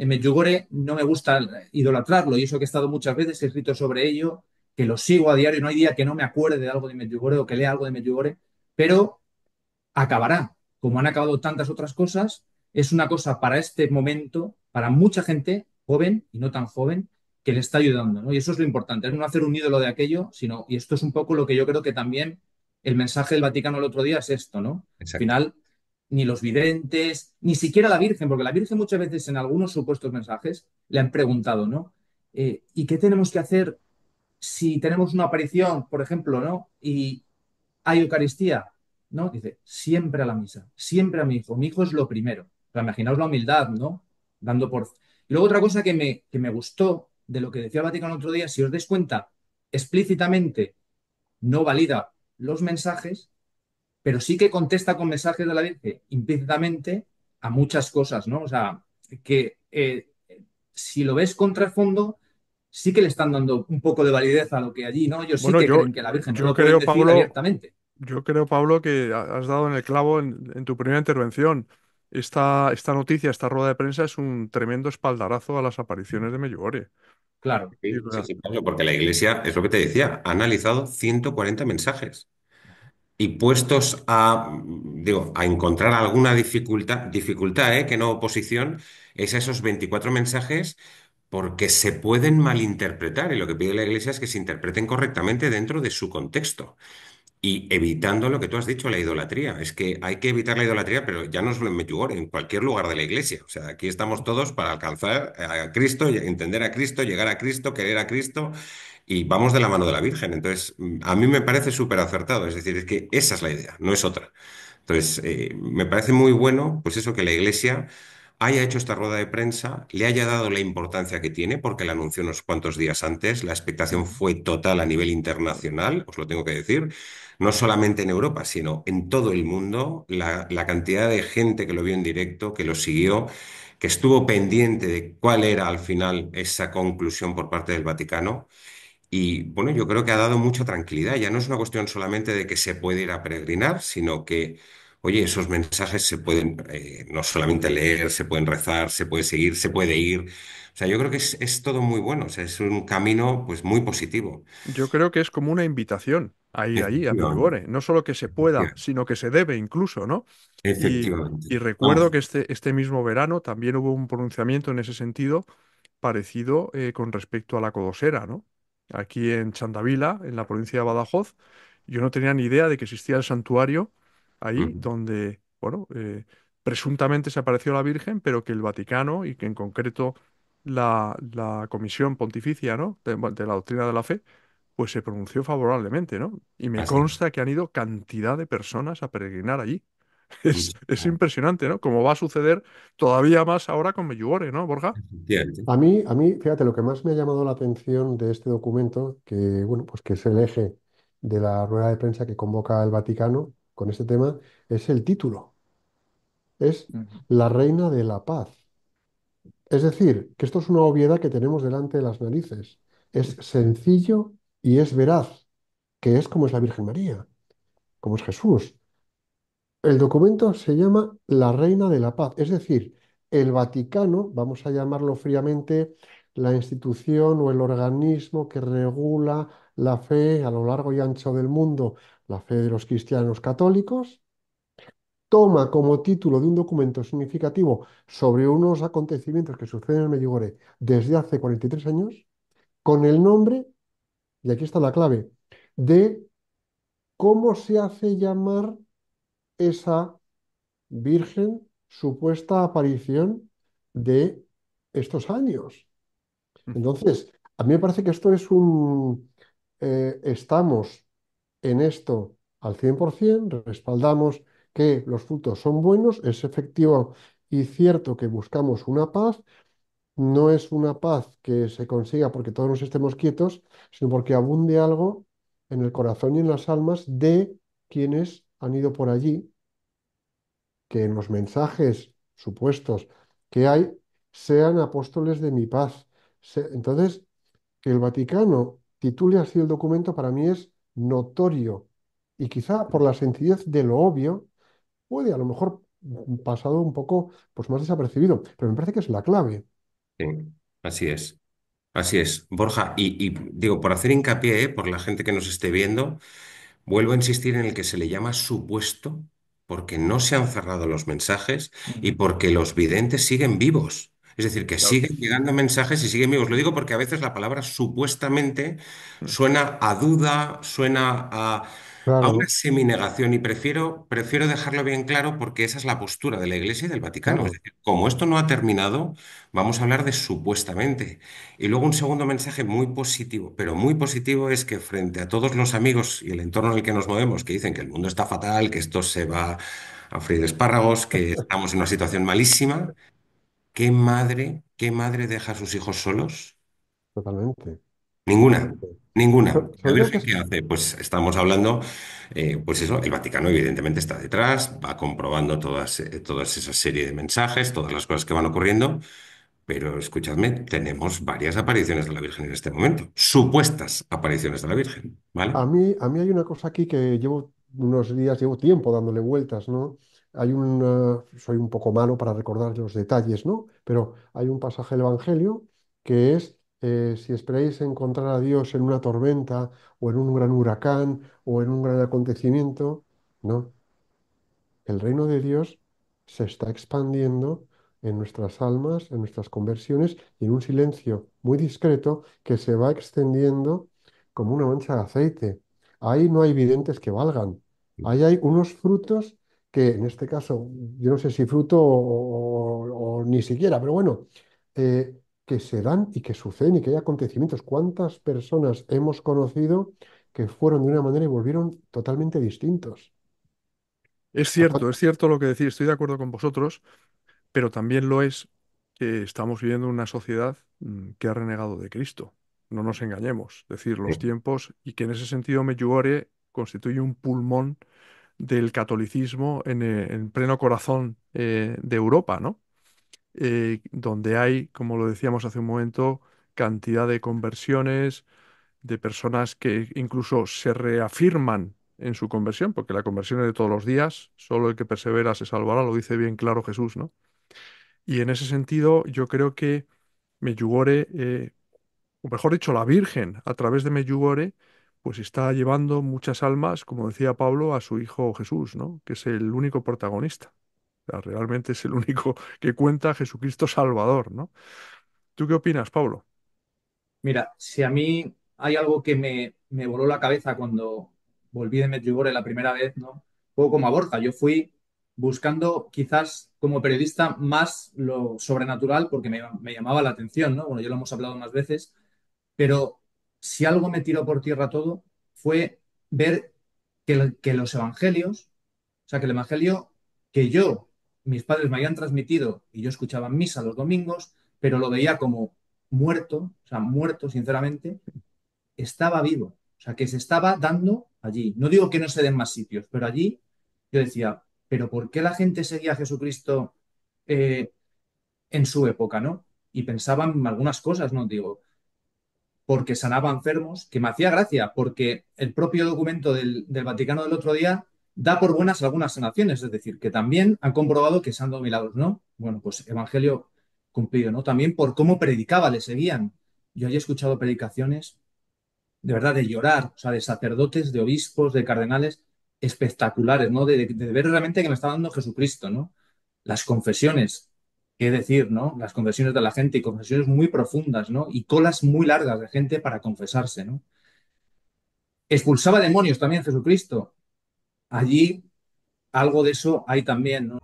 Medjugorje no me gusta idolatrarlo, y eso que he estado muchas veces, he escrito sobre ello, que lo sigo a diario, no hay día que no me acuerde de algo de Medjugorje o que lea algo de Medjugorje, pero acabará, como han acabado tantas otras cosas, es una cosa para este momento, para mucha gente joven y no tan joven, que le está ayudando, ¿no? Y eso es lo importante, es no hacer un ídolo de aquello, sino, y esto es un poco lo que yo creo que también el mensaje del Vaticano el otro día es esto, ¿no? Al Exacto. final, ni los videntes, ni siquiera la Virgen, porque la Virgen muchas veces en algunos supuestos mensajes le han preguntado, ¿no? ¿Y qué tenemos que hacer si tenemos una aparición, por ejemplo, ¿no? Y hay Eucaristía, ¿no? Dice, siempre a la misa, siempre a mi hijo es lo primero. O sea, imaginaos la humildad, ¿no? Dando por... Y luego otra cosa que me gustó de lo que decía el Vaticano el otro día, si os dais cuenta, explícitamente no valida los mensajes, pero sí que contesta con mensajes de la Virgen implícitamente a muchas cosas, ¿no? O sea, que si lo ves contra el fondo, sí que le están dando un poco de validez a lo que allí, ¿no? Ellos sí Bueno, que creen que la Virgen no yo lo pueden creo, decir Pablo, abiertamente. yo creo, Pablo, que has dado en el clavo en tu primera intervención. Esta noticia, esta rueda de prensa es un tremendo espaldarazo a las apariciones de Medjugorje. Claro. Y, Sí, sí, sí, Pablo, porque la Iglesia, es lo que te decía, ha analizado 140 mensajes y puestos a encontrar alguna dificultad, que no oposición, es a esos 24 mensajes porque se pueden malinterpretar y lo que pide la Iglesia es que se interpreten correctamente dentro de su contexto. Y evitando lo que tú has dicho, la idolatría. Es que hay que evitar la idolatría, pero ya no solo en Medjugorje, en cualquier lugar de la iglesia. O sea, aquí estamos todos para alcanzar a Cristo, entender a Cristo, llegar a Cristo, querer a Cristo, y vamos de la mano de la Virgen. Entonces, a mí me parece súper acertado. Es decir, es que esa es la idea, no es otra. Entonces, me parece muy bueno, pues eso, que la iglesia haya hecho esta rueda de prensa, le haya dado la importancia que tiene, porque la anunció unos cuantos días antes. La expectación fue total a nivel internacional, os lo tengo que decir, no solamente en Europa, sino en todo el mundo. La cantidad de gente que lo vio en directo, que lo siguió, que estuvo pendiente de cuál era al final esa conclusión por parte del Vaticano. Y bueno, yo creo que ha dado mucha tranquilidad. Ya no es una cuestión solamente de que se puede ir a peregrinar, sino que, oye, esos mensajes se pueden no solamente leer, se pueden rezar, se puede seguir, se puede ir. O sea, yo creo que es todo muy bueno. O sea, es un camino pues muy positivo. yo creo que es como una invitación a ir allí, a Efectivamente. Medjugorje. No solo que se pueda, sino que se debe incluso, ¿no? Y, Efectivamente. y recuerdo Vamos. que este mismo verano también hubo un pronunciamiento en ese sentido parecido con respecto a la Codosera, ¿no? Aquí en Chandavila, en la provincia de Badajoz, yo no tenía ni idea de que existía el santuario ahí Ujú. donde, bueno, presuntamente se apareció la Virgen, pero que el Vaticano y que en concreto la Comisión Pontificia, ¿no? De la doctrina de la fe, pues se pronunció favorablemente, ¿no? Y me Así. consta que han ido cantidad de personas a peregrinar allí. Es Ah, impresionante, ¿no? Como va a suceder todavía más ahora con Medjugorje, ¿no, Borja? efectivamente. Fíjate, lo que más me ha llamado la atención de este documento, que, bueno, pues que es el eje de la rueda de prensa que convoca el Vaticano con este tema, es el título. Es Ujú. La Reina de la Paz. Es decir, que esto es una obviedad que tenemos delante de las narices. Es sencillo y es veraz, que es como es la Virgen María, como es Jesús. El documento se llama La Reina de la Paz, es decir, el Vaticano, vamos a llamarlo fríamente, la institución o el organismo que regula la fe a lo largo y ancho del mundo, la fe de los cristianos católicos, toma como título de un documento significativo sobre unos acontecimientos que suceden en Medjugorje desde hace 43 años, con el nombre, y aquí está la clave, de cómo se hace llamar esa Virgen, supuesta aparición de estos años. Entonces, a mí me parece que esto es estamos en esto al 100%, respaldamos que los frutos son buenos, es efectivo y cierto que buscamos una paz, no es una paz que se consiga porque todos nos estemos quietos, sino porque abunde algo en el corazón y en las almas de quienes han ido por allí, que en los mensajes supuestos que hay sean apóstoles de mi paz. Entonces, que el Vaticano titule así el documento para mí es notorio y quizá por la sencillez de lo obvio puede a lo mejor pasado un poco pues más desapercibido, pero me parece que es la clave. Sí, así es. Así es, Borja. Y digo, por hacer hincapié, por la gente que nos esté viendo, vuelvo a insistir en el que se le llama supuesto porque no se han cerrado los mensajes y Ujú. porque los videntes siguen vivos. Es decir, que Claro, siguen llegando mensajes y siguen vivos. Lo digo porque a veces la palabra supuestamente suena a duda, suena a una Claro, seminegación y prefiero dejarlo bien claro porque esa es la postura de la Iglesia y del Vaticano. Es claro, decir, como esto no ha terminado, vamos a hablar de supuestamente. Y luego un segundo mensaje muy positivo, pero muy positivo es que frente a todos los amigos y el entorno en el que nos movemos, que dicen que el mundo está fatal, que esto se va a freír espárragos, que estamos en una situación malísima, qué madre deja a sus hijos solos? totalmente, Ninguna, totalmente. ninguna. ¿La Sobre todo que Virgen es, qué hace? Pues estamos hablando, pues eso, el Vaticano evidentemente está detrás, va comprobando todas esa serie de mensajes, todas las cosas que van ocurriendo. Pero escuchadme, tenemos varias apariciones de la Virgen en este momento, supuestas apariciones de la Virgen, ¿vale? a mí hay una cosa aquí que llevo unos días, llevo tiempo dándole vueltas, ¿no? Soy un poco malo para recordar los detalles, ¿no? Pero hay un pasaje del Evangelio que es, si esperáis encontrar a Dios en una tormenta o en un gran huracán o en un gran acontecimiento, ¿no? El reino de Dios se está expandiendo en nuestras almas, en nuestras conversiones y en un silencio muy discreto que se va extendiendo como una mancha de aceite. Ahí no hay videntes que valgan. Ahí hay unos frutos que, en este caso, yo no sé si fruto o ni siquiera, pero bueno, que se dan y que suceden y que hay acontecimientos. ¿Cuántas personas hemos conocido que fueron de una manera y volvieron totalmente distintos? Es cierto lo que decís, estoy de acuerdo con vosotros, pero también lo es que estamos viviendo una sociedad que ha renegado de Cristo. No nos engañemos, es decir, los Sí. tiempos, y que en ese sentido Medjugorje constituye un pulmón del catolicismo en pleno corazón de Europa, ¿no? Donde hay, como lo decíamos hace un momento, cantidad de conversiones, de personas que incluso se reafirman en su conversión, porque la conversión es de todos los días, solo el que persevera se salvará, lo dice bien claro Jesús, ¿no? Y en ese sentido, yo creo que Medjugorje, o mejor dicho, la Virgen, a través de Medjugorje, pues está llevando muchas almas, como decía Pablo, a su hijo Jesús, ¿no? Que es el único protagonista. O sea, realmente es el único que cuenta Jesucristo Salvador, ¿no? ¿Tú qué opinas, Pablo? mira, si a mí hay algo que me voló la cabeza cuando volví de Medjugorje la primera vez, ¿no? Un poco como a Borja, yo fui buscando quizás como periodista más lo sobrenatural porque me llamaba la atención, ¿no? Bueno, ya lo hemos hablado más veces, pero si algo me tiró por tierra todo fue ver que los evangelios, o sea, que el evangelio que mis padres me habían transmitido y yo escuchaba en misa los domingos, pero lo veía como muerto, o sea, muerto, sinceramente, estaba vivo. O sea, que se estaba dando allí. No digo que no se den más sitios, pero allí yo decía, pero ¿por qué la gente seguía a Jesucristo eh, en su época, ¿no? Y pensaba en algunas cosas, ¿no? Digo, porque sanaba enfermos, que me hacía gracia, porque el propio documento del Vaticano del otro día da por buenas algunas sanaciones, es decir, que también han comprobado que se han dado milagros, ¿no? Bueno, pues evangelio cumplido, ¿no? También por cómo predicaba, le seguían. Yo he escuchado predicaciones de verdad de llorar, o sea, de sacerdotes, de obispos, de cardenales espectaculares, ¿no? De ver realmente que me está dando Jesucristo, ¿no? Las confesiones, qué decir, ¿no? Las confesiones de la gente y confesiones muy profundas, ¿no? Y colas muy largas de gente para confesarse, ¿no? Expulsaba demonios también Jesucristo. Allí algo de eso hay también, ¿no?